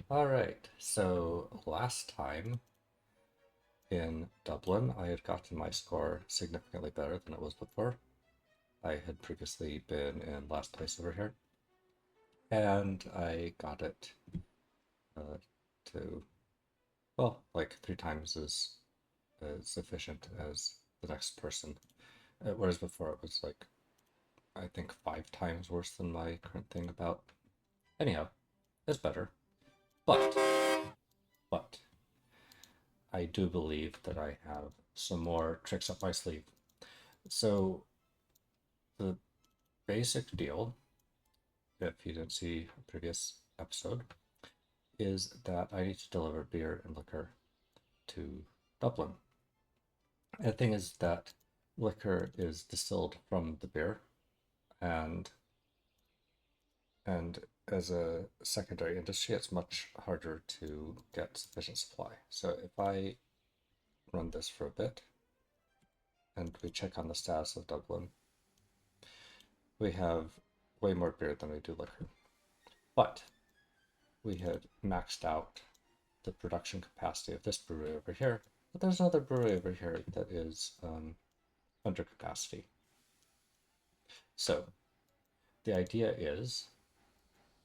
Alright, so last time in Dublin, I had gotten my score significantly better than it was before. I had previously been in last place over here, and I got it uh, to, well, like 3 times as efficient as the next person. Whereas before it was like, I think 5 times worse than my current thing about. Anyhow, it's better. But, but, I do believe that I have some more tricks up my sleeve. So the basic deal, if you didn't see a previous episode, is that I need to deliver beer and liquor to Dublin. And the thing is that liquor is distilled from the beer, and and as a secondary industry, it's much harder to get sufficient supply. So if I run this for a bit and we check on the status of Dublin, we have way more beer than we do liquor. But we had maxed out the production capacity of this brewery over here, but there's another brewery over here that is under capacity. So the idea is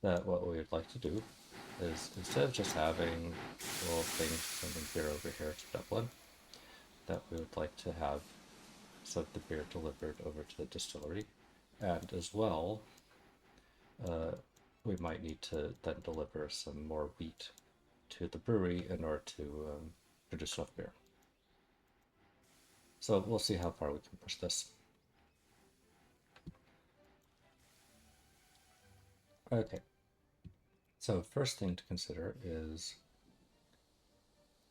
that what we would like to do is, instead of just having a little thing sending beer over here to Dublin, that we would like to have some of the beer delivered over to the distillery, and as well, uh, we might need to then deliver some more wheat to the brewery in order to produce enough beer. So we'll see how far we can push this. Okay, so first thing to consider is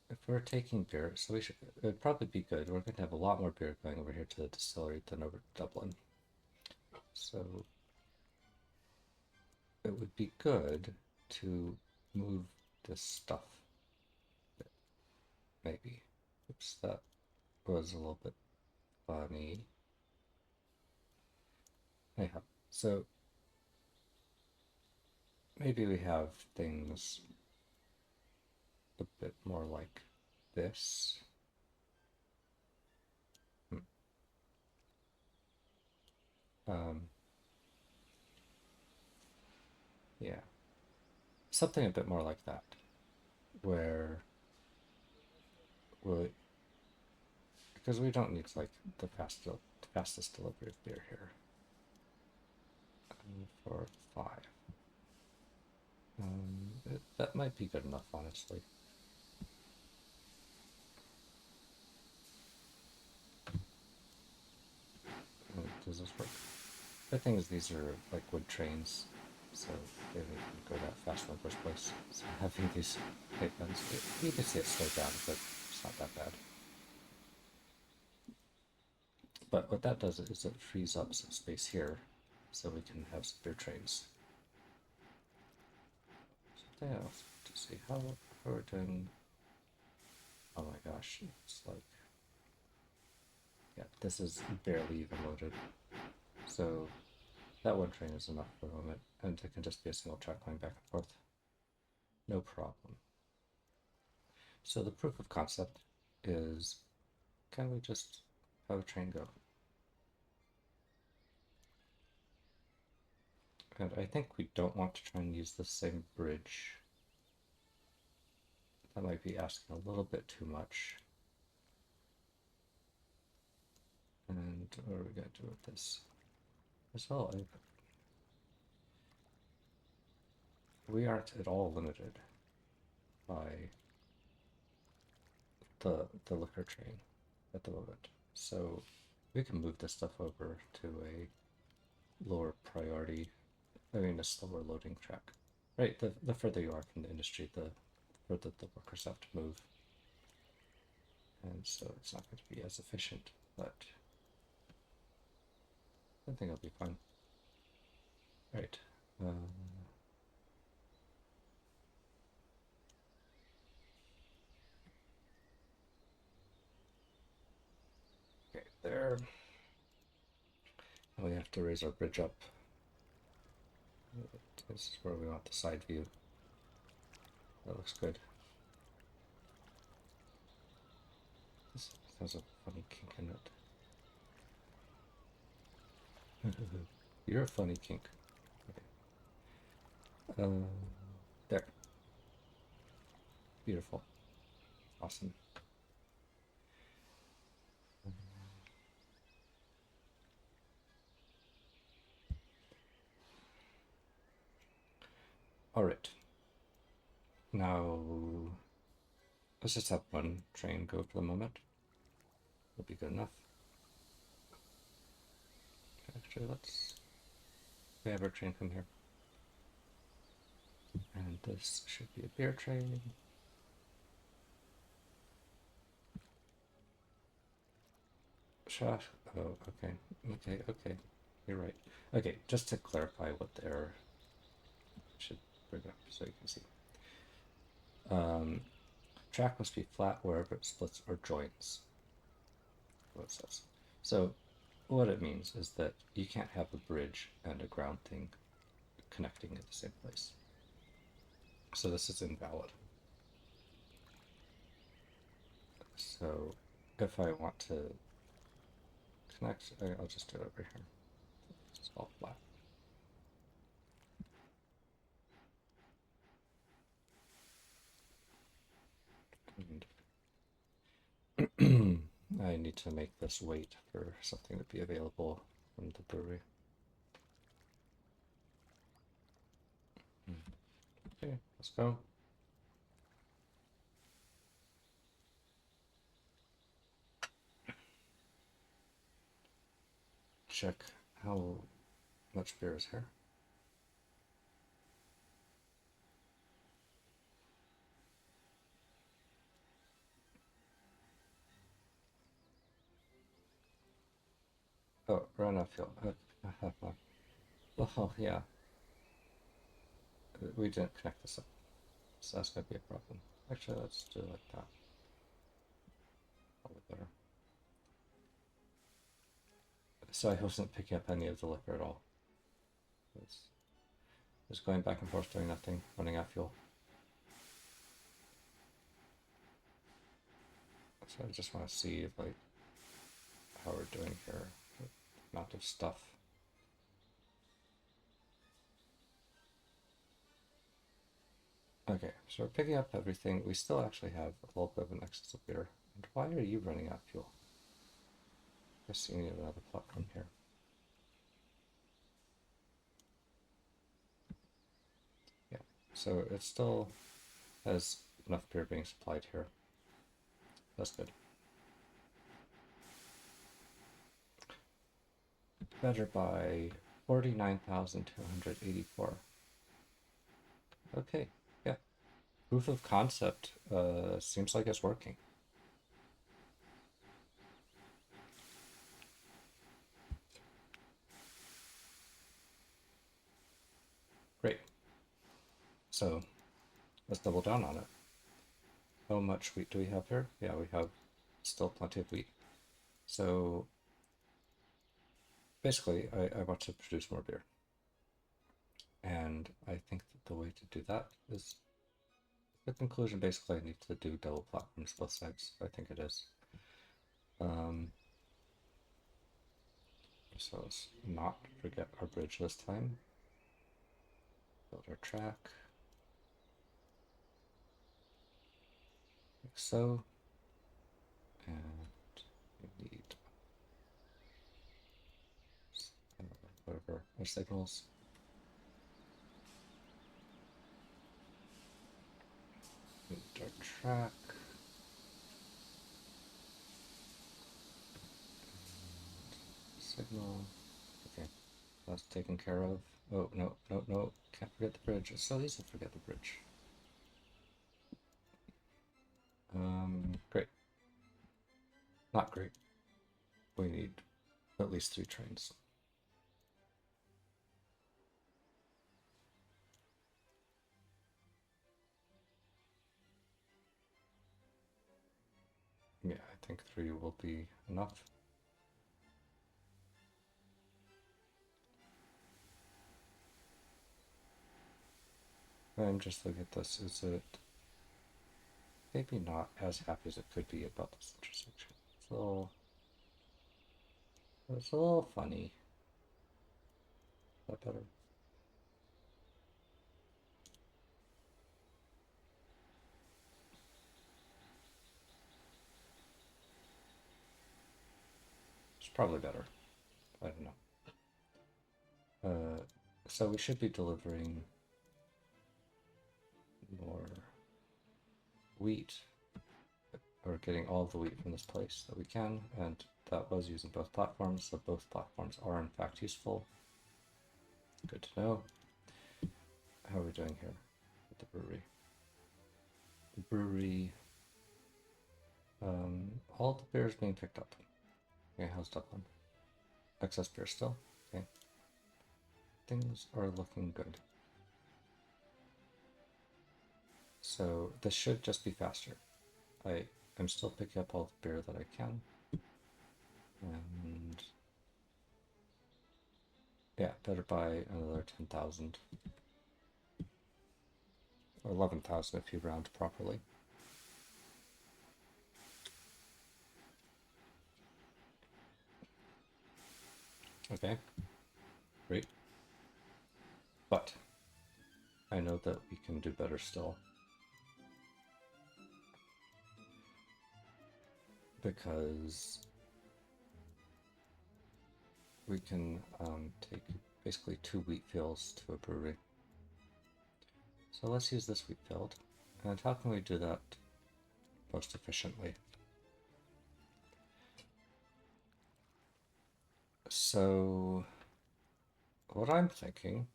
if we're taking beer, so it'd probably be good. We're going to have a lot more beer going over here to the distillery than over to Dublin. So it would be good to move this stuff. Maybe. Oops, that was a little bit funny. Anyhow, so maybe we have things a bit more like this. Um, yeah, something a bit more like that, where we, because we don't need like the fastest delivery of beer here. For 5, that might be good enough, honestly. Does this work? The thing is, these are like wood trains, so they didn't go that fast in the first place. So having these plate guns, you can see it slow down, but it's not that bad. But what that does is it frees up some space here, so we can have some beer trains. Something else to see how we're doing. Oh my gosh, it's like, yeah, this is barely even loaded. So that one train is enough for the moment, and it can just be a single track going back and forth. No problem. So the proof of concept is, can we just have a train go? And I think we don't want to try and use the same bridge. That might be asking a little bit too much. And what are we going to do with this? As well, we aren't at all limited by the liquor train at the moment. So we can move this stuff over to a lower priority, a slower loading track. Right, the further you are from the industry, the further the workers have to move. And so it's not going to be as efficient, but I think it'll be fine. Right. Okay, there. And we have to raise our bridge up. This is where we want the side view. That looks good. This has a funny kink in it. You're a funny kink. Okay. There. Beautiful. Awesome. All right. Now, let's just have one train go for the moment. It'll be good enough. Actually, let's have our train come here. And this should be a beer train. Shot. Oh, okay. Okay. You're right. Okay, just to clarify what the error should bring up so you can see. Track must be flat wherever it splits or joins. What it says. So what it means is that you can't have a bridge and a ground thing connecting at the same place. So this is invalid. So if I want to connect, I'll just do it over here. It's all flat. And I need to make this wait for something to be available from the brewery. Okay, let's go. Check how much beer is here. Oh, run off fuel. Oh, yeah. We didn't connect this up, so that's gonna be a problem. Actually, let's do it like that. Probably better. So I wasn't picking up any of the liquor at all. It's just going back and forth doing nothing, running out of fuel. So I just want to see like how we're doing here, the amount of stuff. Okay, so we're picking up everything. We still actually have a little bit of an excess of beer. And why are you running out of fuel? I see we need another platform here. Yeah, so it still has enough beer being supplied here. That's good. Better by 49,284. Okay, yeah. Proof of concept seems like it's working. Great. So let's double down on it. How much wheat do we have here? Yeah, we have still plenty of wheat. So basically, I want to produce more beer. And I think that the way to do that is the conclusion. Basically, I need to do double platforms both sides. I think it is. So let's not forget our bridge this time. Build our track. Like so. And we need whatever our signals. We need our track. Signal. Okay, that's taken care of. Oh, no. Can't forget the bridge. It's so easy to forget the bridge. Great. Not great. We need at least 3 trains. Yeah, I think 3 will be enough. I'm just looking at this. Is it maybe not as happy as it could be about this intersection. It's a little funny. Is that better? It's probably better. I don't know. So we should be delivering more wheat, or getting all of the wheat from this place that we can, and that was using both platforms, so both platforms are in fact useful. Good to know. How are we doing here with the brewery? The brewery, all the beer is being picked up. Okay, how's Dublin? Excess beer still? Okay. Things are looking good. So this should just be faster. I'm still picking up all the beer that I can. And yeah, better buy another 10,000. Or 11,000 if you round properly. Okay, great. But I know that we can do better still. Because we can take basically 2 wheat fields to a brewery. So let's use this wheat field. And how can we do that most efficiently? So what I'm thinking,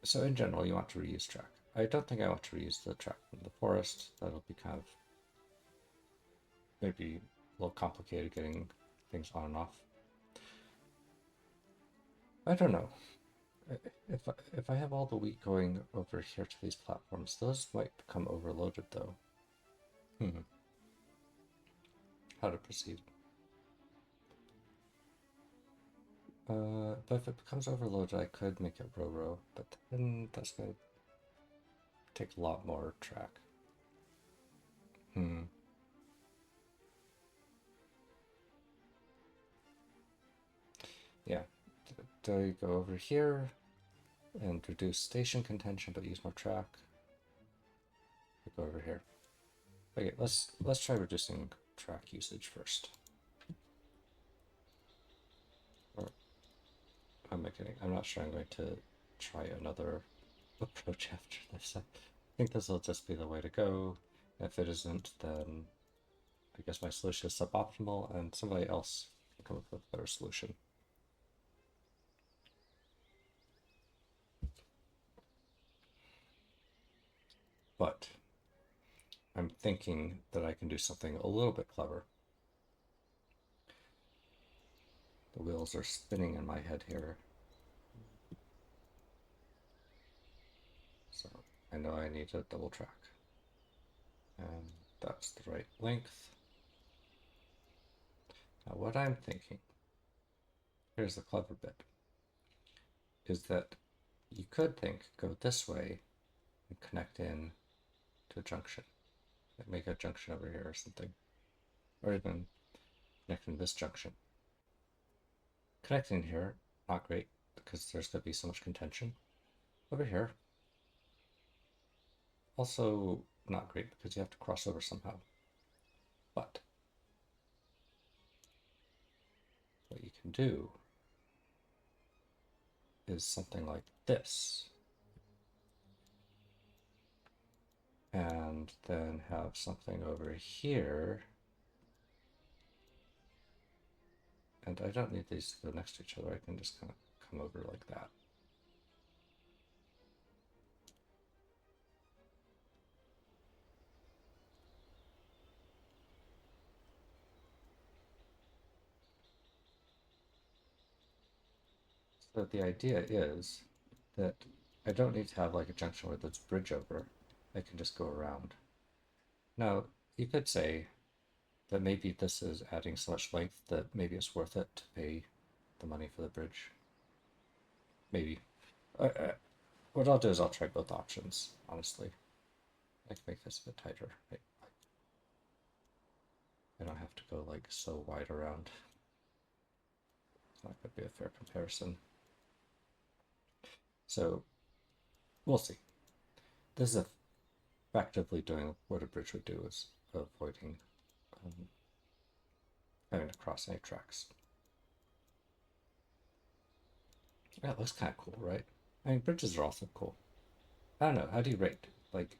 so in general you want to reuse track. I don't think I want to reuse the track from the forest. That'll be kind of maybe a little complicated getting things on and off. I don't know. If I have all the wheat going over here to these platforms, those might become overloaded though. How to proceed? But if it becomes overloaded, I could make it row, but then that's gonna take a lot more track. Yeah. Do I go over here and reduce station contention but use more track? Go over here. Okay, let's try reducing track usage first. Or am I kidding? I'm not sure I'm going to try another approach after this. I think this will just be the way to go. If it isn't, then I guess my solution is suboptimal and somebody else can come up with a better solution. But I'm thinking that I can do something a little bit clever. The wheels are spinning in my head here. So I know I need a double track. And that's the right length. Now what I'm thinking, here's the clever bit, is that you could think, go this way and connect in to a junction. Like make a junction over here or something. Or even connecting this junction. Connecting here, not great, because there's going to be so much contention. Over here, also not great because you have to cross over somehow. But what you can do is something like this. And then have something over here. And I don't need these to go next to each other. I can just kind of come over like that. So the idea is that I don't need to have like a junction where there's a bridge over. I can just go around. Now, you could say that maybe this is adding so much length that maybe it's worth it to pay the money for the bridge. Maybe. What I'll do is I'll try both options, honestly. I can make this a bit tighter. Right? I don't have to go like so wide around. That could be a fair comparison. So we'll see. This is effectively doing what a bridge would do, is avoiding having to cross any tracks. Yeah, it looks kind of cool, right? I mean, bridges are also cool. I don't know. How do you rate? Like,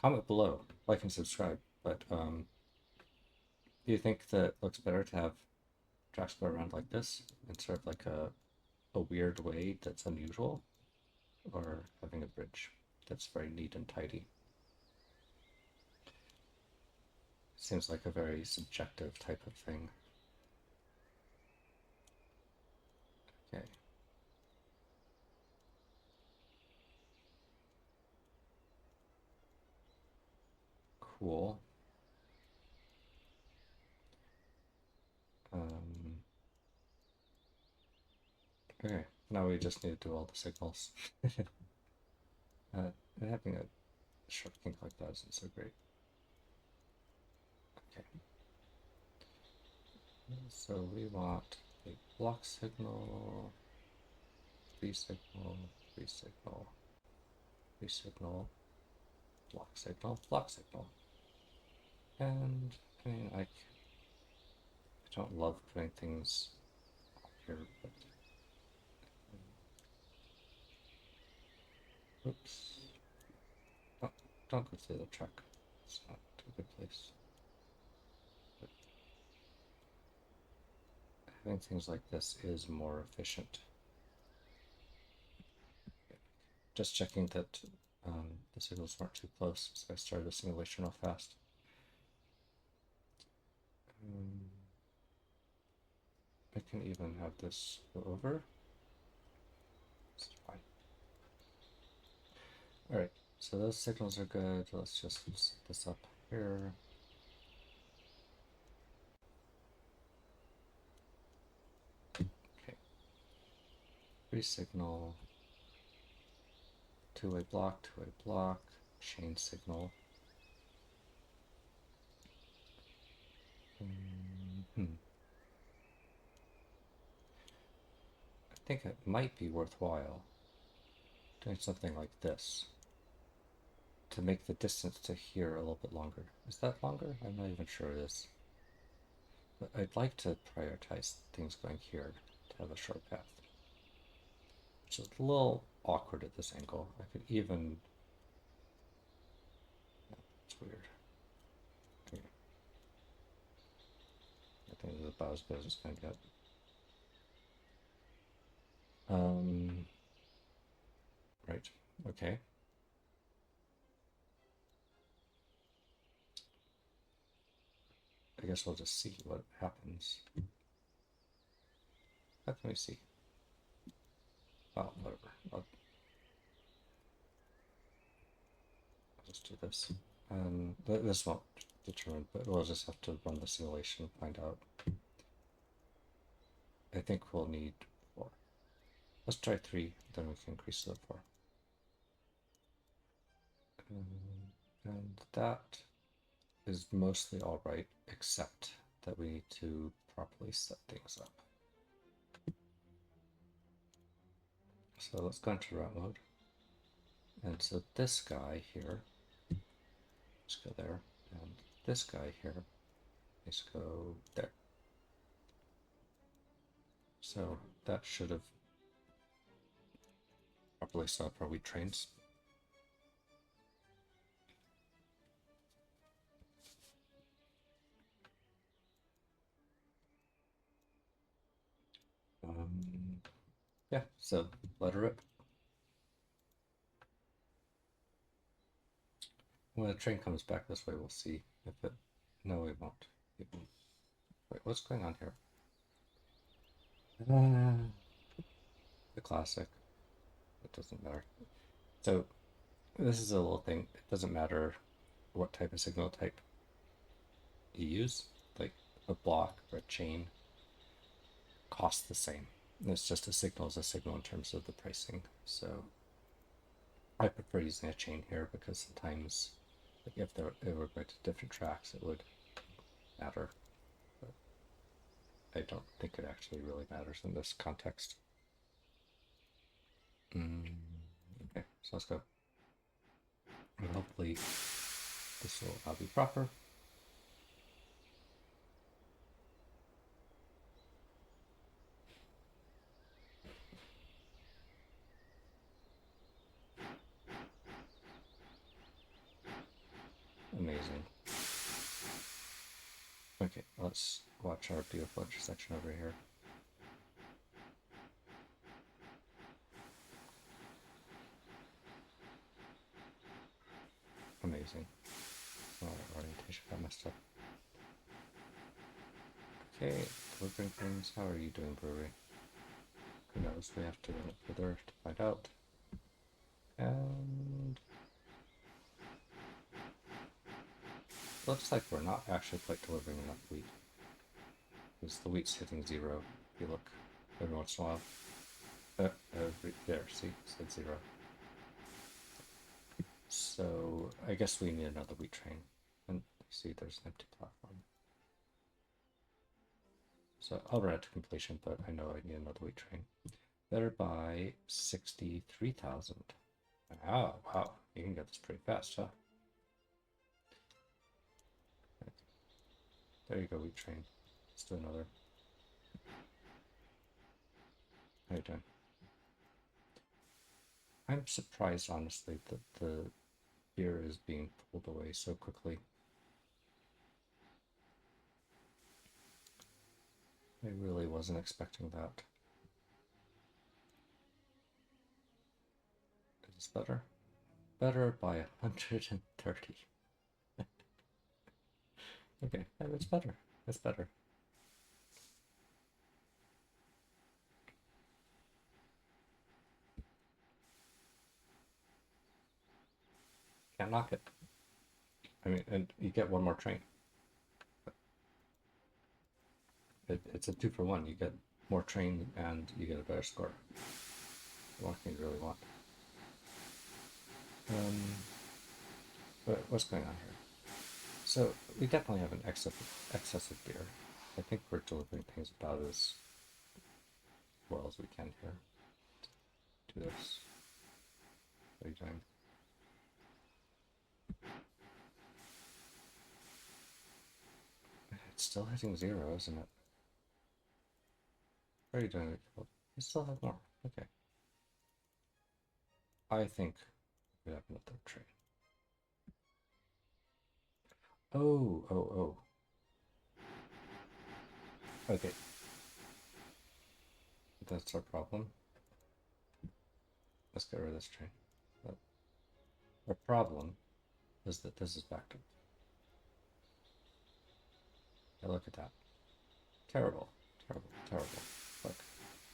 comment below, like and subscribe. But do you think that it looks better to have tracks go around like this instead of like a weird way that's unusual, or having a bridge that's very neat and tidy? Seems like a very subjective type of thing. Okay. Cool. Okay, now we just need to do all the signals. Having a short kink like that isn't so great. Okay. So we want a block signal, free signal, free signal, free signal, block signal, block signal. And I mean, I don't love putting things up here, but oops. Oh, don't go through the track. It's not a good place. But having things like this is more efficient. Just checking that the signals weren't too close, so I started the simulation real fast. I can even have this go over. It's fine. Alright, so those signals are good. Let's just set this up here. Okay. Free signal. Two-way block, chain signal. I think it might be worthwhile doing something like this to make the distance to here a little bit longer. Is that longer? I'm not even sure it is. But I'd like to prioritize things going here to have a short path. Which is a little awkward at this angle. I could even... It's weird. Okay. I think this is about as good as it's going to get. Right. Okay. I guess we'll just see what happens. How can we see? Oh, whatever. I'll just do this. This won't determine, but we'll just have to run the simulation and find out. I think we'll need 4. Let's try 3, then we can increase it to 4. And that is mostly all right, except that we need to properly set things up. So let's go into route mode. And so this guy here, let's go there, and this guy here, let's go there. So that should have properly set up our wheat trains. Yeah, so let her rip. When the train comes back this way, we'll see if it... No, we won't. Wait, what's going on here? The classic. It doesn't matter. So this is a little thing. It doesn't matter what type of signal type you use. Like a block or a chain costs the same. It's just a signal is a signal in terms of the pricing. So I prefer using a chain here because sometimes if they were going to different tracks, it would matter. But I don't think it actually really matters in this context. Okay, so let's go. And hopefully this will now be proper. Amazing. Okay, let's watch our beautiful intersection over here. Amazing. Oh, orientation got messed up. Okay, delivering things. How are you doing, brewery? Who knows? We have to run it further to find out. And looks like we're not actually quite delivering enough wheat. Because the wheat's hitting 0. If you look every once in a while. There, see, it said 0. So I guess we need another wheat train. And see, there's an empty platform. So I'll run it to completion, but I know I need another wheat train. Better buy 63,000. Oh, wow, you can get this pretty fast, huh? There you go, wheat train. Let's do another. How you doing? I'm surprised, honestly, that the beer is being pulled away so quickly. I really wasn't expecting that. Is this better? Better by 130. Okay, it's better. It's better. Can't knock it. I mean, and you get one more train. It's a 2-for-1. You get more train and you get a better score. What can you really want? What's going on here? So we definitely have an excessive beer. I think we're delivering things about as well as we can here. Do this. What are you doing? It's still hitting 0, isn't it? What are you doing? You still have more. Okay. I think we have another train. Oh. Okay. That's our problem. Let's get rid of this train. Our problem is that this is backed up. Now look at that. Terrible. Look.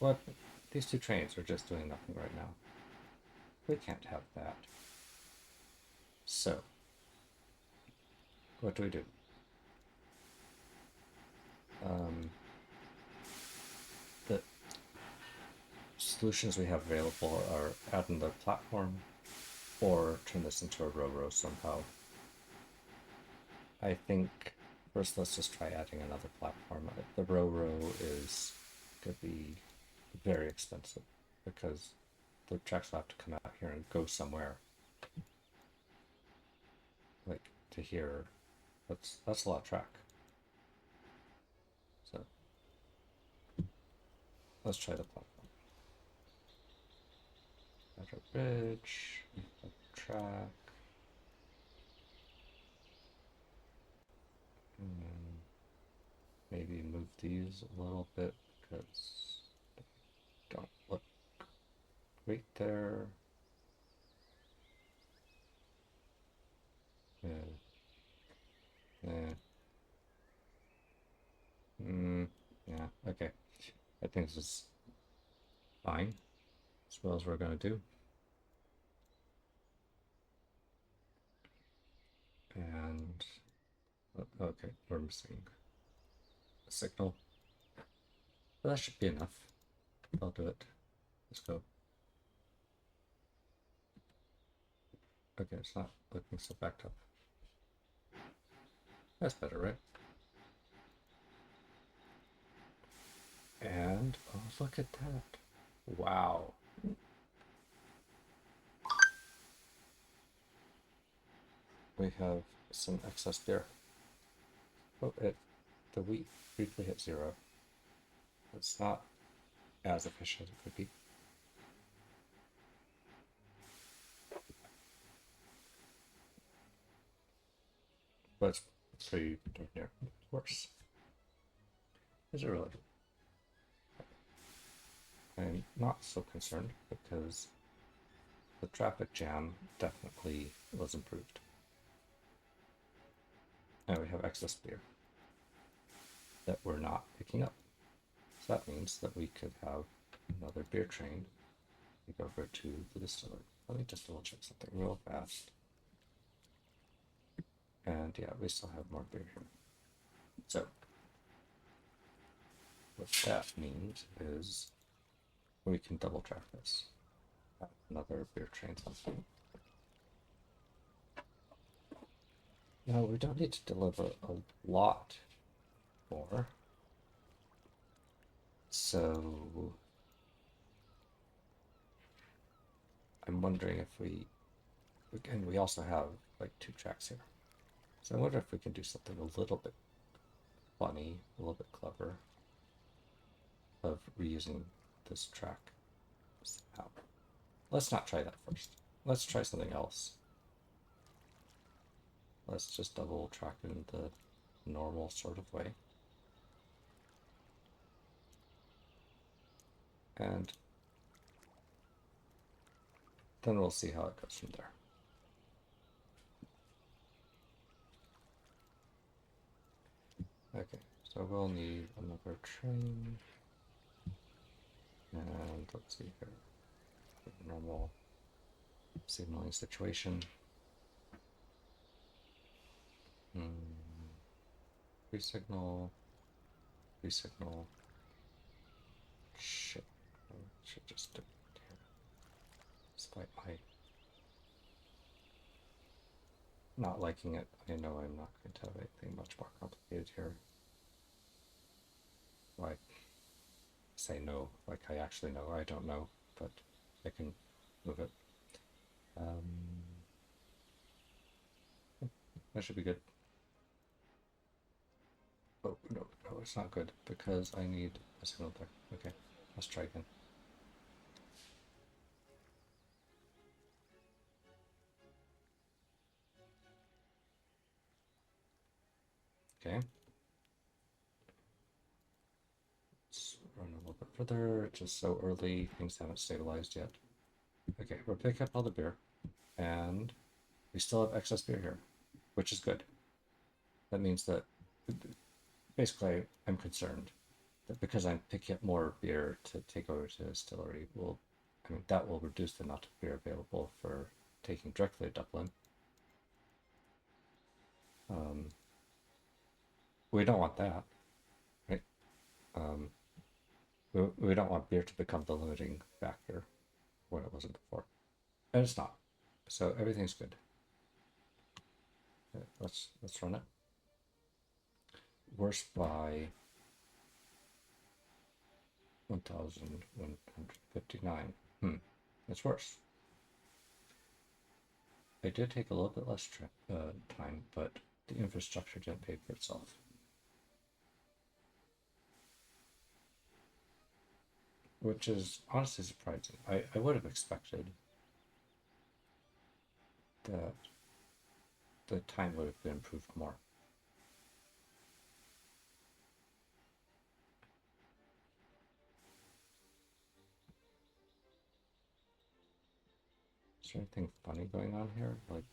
What? These 2 trains are just doing nothing right now. We can't have that. So, what do? The solutions we have available are add another platform or turn this into a row somehow. I think first let's just try adding another platform. The row is going to be very expensive because the tracks will have to come out here and go somewhere. Like to here. That's a lot of track. So let's try the platform. Better bridge, track. Maybe move these a little bit because they don't look great there. Yeah, okay. I think this is fine. As well as we're going to do. And, okay, we're missing a signal. But that should be enough. I'll do it. Let's go. Okay, it's not looking so backed up. That's better, right? And, oh, look at that. Wow. We have some excess beer. Oh, the wheat briefly hit 0. It's not as efficient as it could be. But it's pretty darn near worse. Is it really? I'm not so concerned because the traffic jam definitely was improved. And we have excess beer that we're not picking up. So that means that we could have another beer train take over to the distillery. Let me just double check something real fast. And yeah, we still have more beer here. So what that means is we can double track this. Another beer train something. Now we don't need to deliver a lot more. So I'm wondering if we also have like 2 tracks here. So I wonder if we can do something a little bit funny, a little bit clever of reusing this track somehow. Let's not try that first. Let's try something else. Let's just double track in the normal sort of way. And then we'll see how it goes from there. Okay, so we'll need another train. And let's see here. Normal signaling situation. Pre-signal. Pre-signal. Shit. I should just do it here. Despite my not liking it, I know I'm not going to have anything much more complicated here. Like, say no, like I actually know, I don't know, but I can move it. That should be good. Oh, no, it's not good because I need a signal there. Okay, let's try again. Okay. Let's run a little bit further. It's just so early, things haven't stabilized yet. Okay, we're picking up all the beer, and we still have excess beer here, which is good. That means that basically I'm concerned that because I'm picking up more beer to take over to the distillery, that will reduce the amount of beer available for taking directly to Dublin. We don't want that, right? We don't want beer to become the limiting factor when it wasn't before, and it's not. So everything's good. Okay, let's run it. Worse by 1,159. It's worse. I did take a little bit less time, but the infrastructure didn't pay for itself. Which is honestly surprising. I would have expected that the time would have been improved more. Is there anything funny going on here? Like,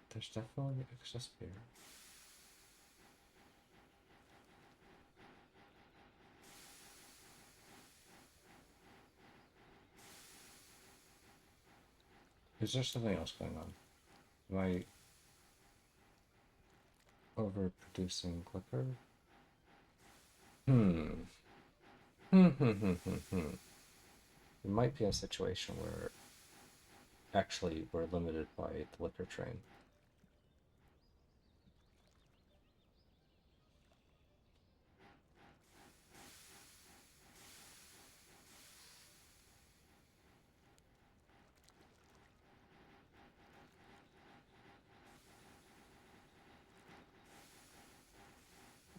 there's definitely excess beer. Is there something else going on? Am I overproducing liquor? It might be a situation where actually we're limited by the liquor train.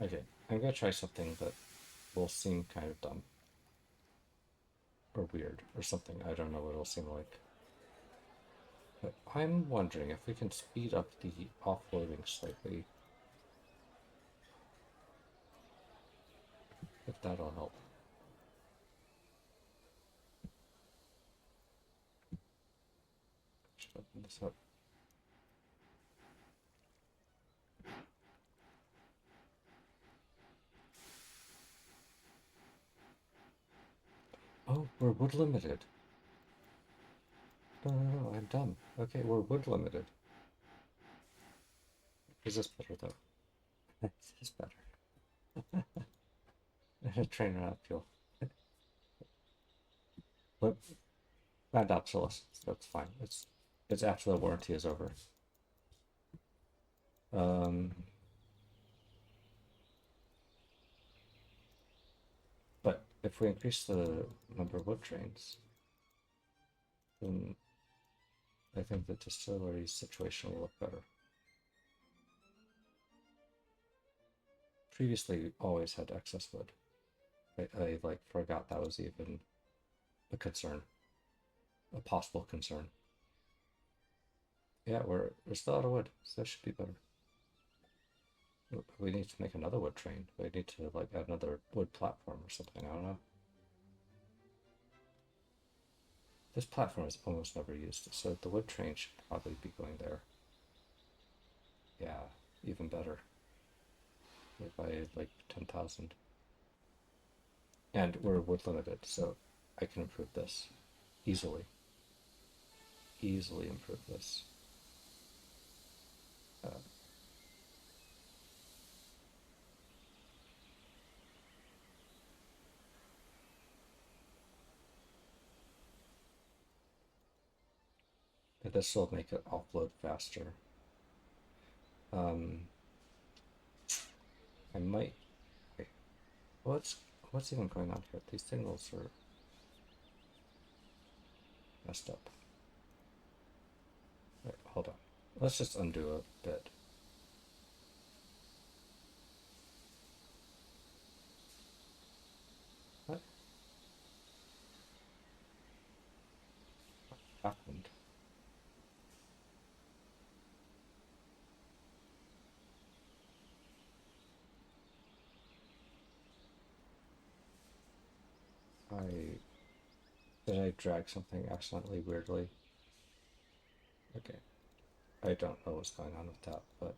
Okay, I'm gonna try something that will seem kind of dumb. Or weird, or something. I don't know what it'll seem like. But I'm wondering if we can speed up the offloading slightly. If that'll help. Should open this up. Oh, we're wood limited. No, I'm dumb. Okay, we're wood limited. Is this better though? This is better. Train ran out of fuel. But and obsolescence. That's fine. It's after the warranty is over. But if we increase the number of wood trains, then I think the distillery situation will look better. Previously, we always had excess wood. I like forgot that was even a concern, a possible concern. Yeah, we're still out of wood, so that should be better. We need to make another wood train. We need to like add another wood platform or something. I don't know. This platform is almost never used, so the wood train should probably be going there. Yeah, even better. By like 10,000. And we're wood limited, so I can improve this easily. Easily improve this. This will make it offload faster. I might. Wait, what's even going on here? These signals are messed up. Wait, hold on. Let's just undo a bit. What happened? Did I drag something accidentally weirdly? Okay. I don't know what's going on with that, but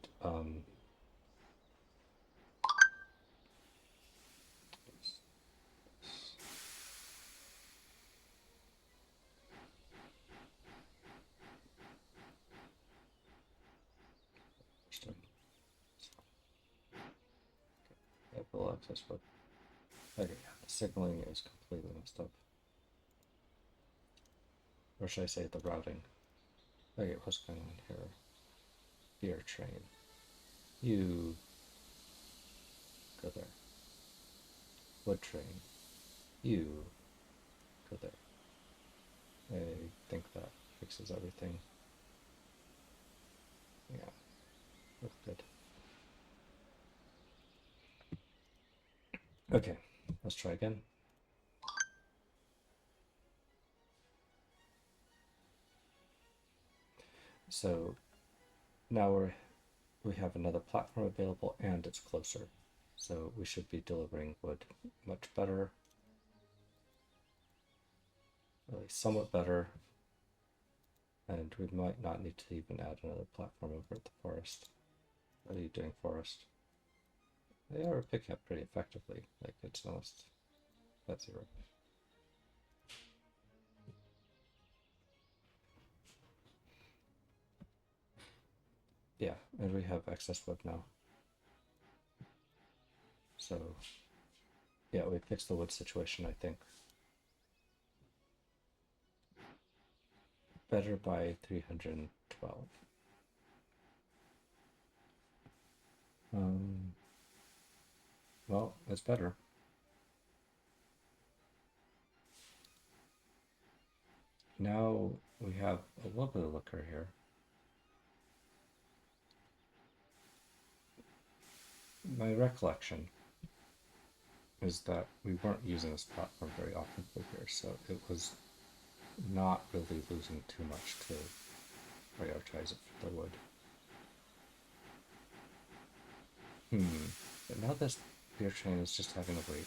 yeah, full access, but okay, yeah, the signaling is completely messed up. Or should I say the routing? Okay, what's going on here? Beer train. You go there. Wood train. You go there. I think that fixes everything. Yeah, looks good. Okay, let's try again. So now we have another platform available and it's closer. So we should be delivering wood much better, somewhat better, and we might not need to even add another platform over at the forest. What are you doing, forest? They are picking up pretty effectively, like it's almost at 0. Yeah, and we have excess wood now. So yeah, we fixed the wood situation, I think. better by 312. Well, it's better. Now we have a little bit of liquor here. My recollection is that we weren't using this platform very often here, so it was not really losing too much to prioritize it for the wood. But now this beer train is just having to wait.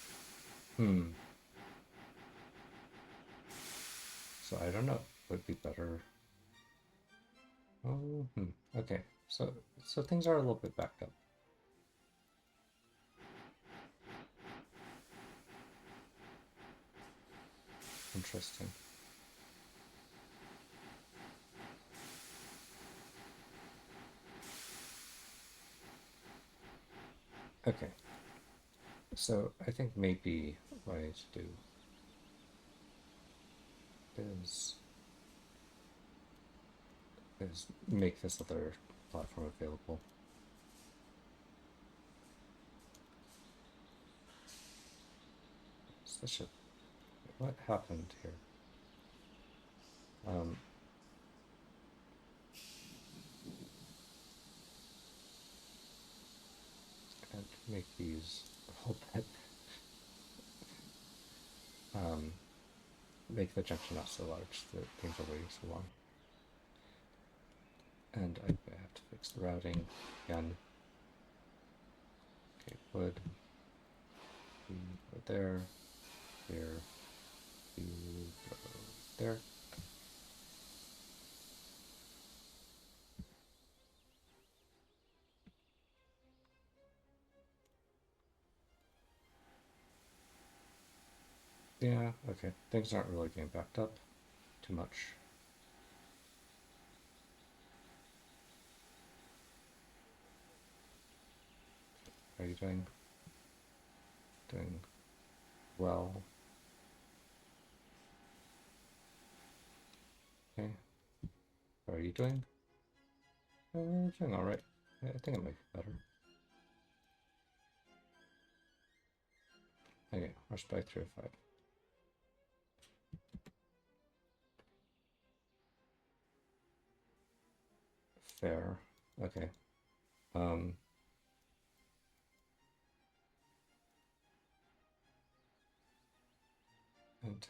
So I don't know. Would be better. Oh, okay. So things are a little bit backed up. Interesting. Okay. So I think maybe what I need to do is make this other platform available. What happened here? And make these a little bit. Make the junction not so large that things are waiting so long. And I have to fix the routing again. Okay, wood. Go there. Here. Go there. Yeah, okay. Things aren't really getting backed up too much. How are you doing? Doing well. Okay. How are you doing? Doing alright. I think it might be better. Okay, rush by 305. Fair. Okay. And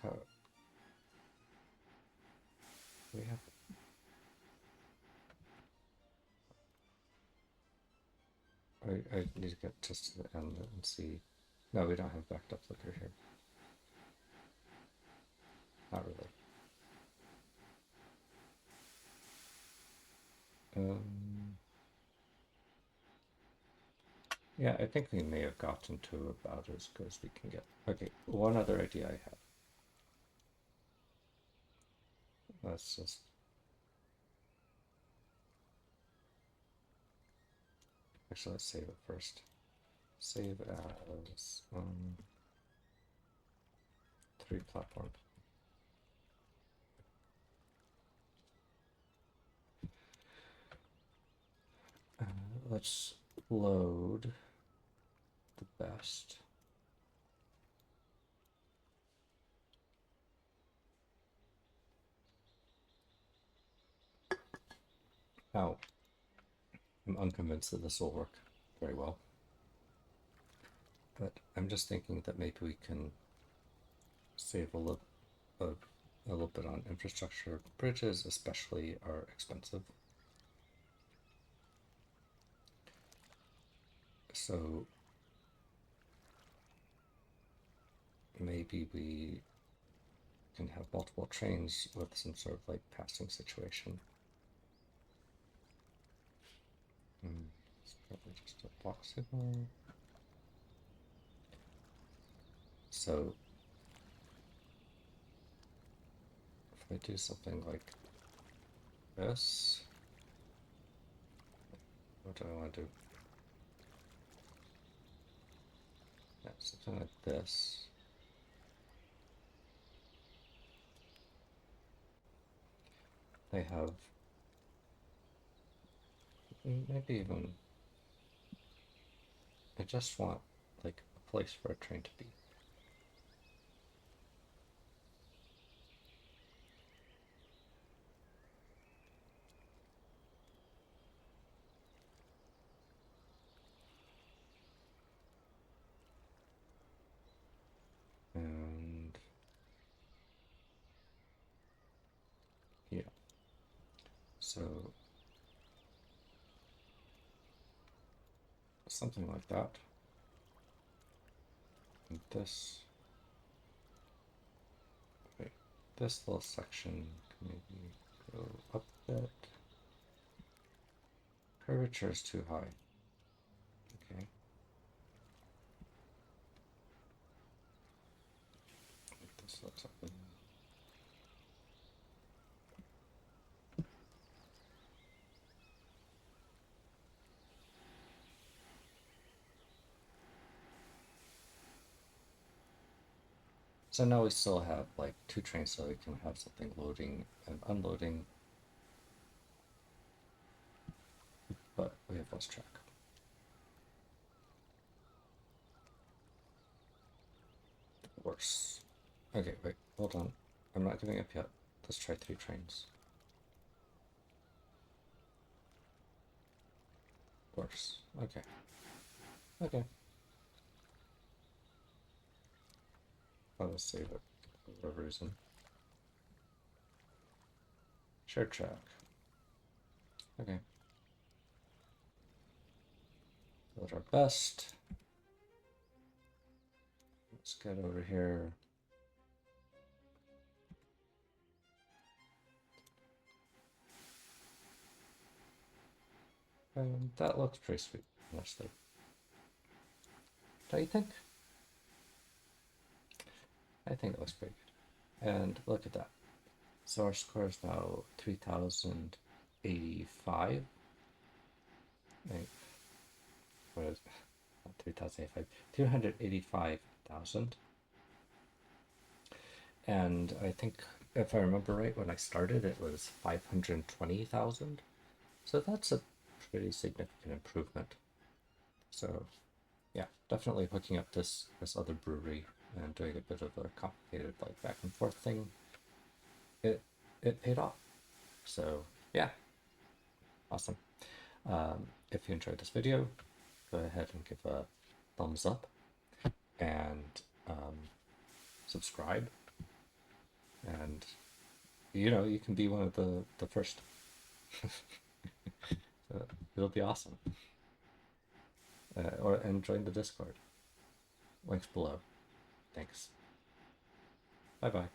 how we have I need to get just to the end and see. No, we don't have backed up liquor here. Not really. Yeah, I think we may have gotten to about as good as we can get. Okay, one other idea I have. Let's just actually let's save it first. Save as 3 platforms. Let's load the best. Now, I'm unconvinced that this will work very well, but I'm just thinking that maybe we can save a little bit on infrastructure. Bridges especially are expensive. So maybe we can have multiple trains with some sort of like passing situation. It's probably just a block signal. So if I do something like this, what do I want to do? Yeah, something like this. they have maybe even, I just want like a place for a train to be. And yeah, so something like that. And this, wait, this little section can maybe go up a bit. Curvature is too high. Okay. Like this looks like. So now we still have like two trains, so we can have something loading and unloading, but we have less track. Worse. Okay, wait, hold on. I'm not giving up yet. Let's try 3 trains. Worse. Okay. Okay. I'll just save it for whatever reason. Share track. Okay. Build our best. Let's get over here. And that looks pretty sweet, honestly. Don't you think? I think it looks pretty good. And look at that. So our score is now 3,085. Wait, what is it? 3,085, 285,000. And I think, if I remember right, when I started, it was 520,000. So that's a pretty significant improvement. So yeah, definitely hooking up this other brewery and doing a bit of a complicated like back and forth thing, it paid off. So yeah, awesome. If you enjoyed this video, go ahead and give a thumbs up and subscribe, and you can be one of the first. It'll be awesome. And join the Discord. Links below. Thanks. Bye bye.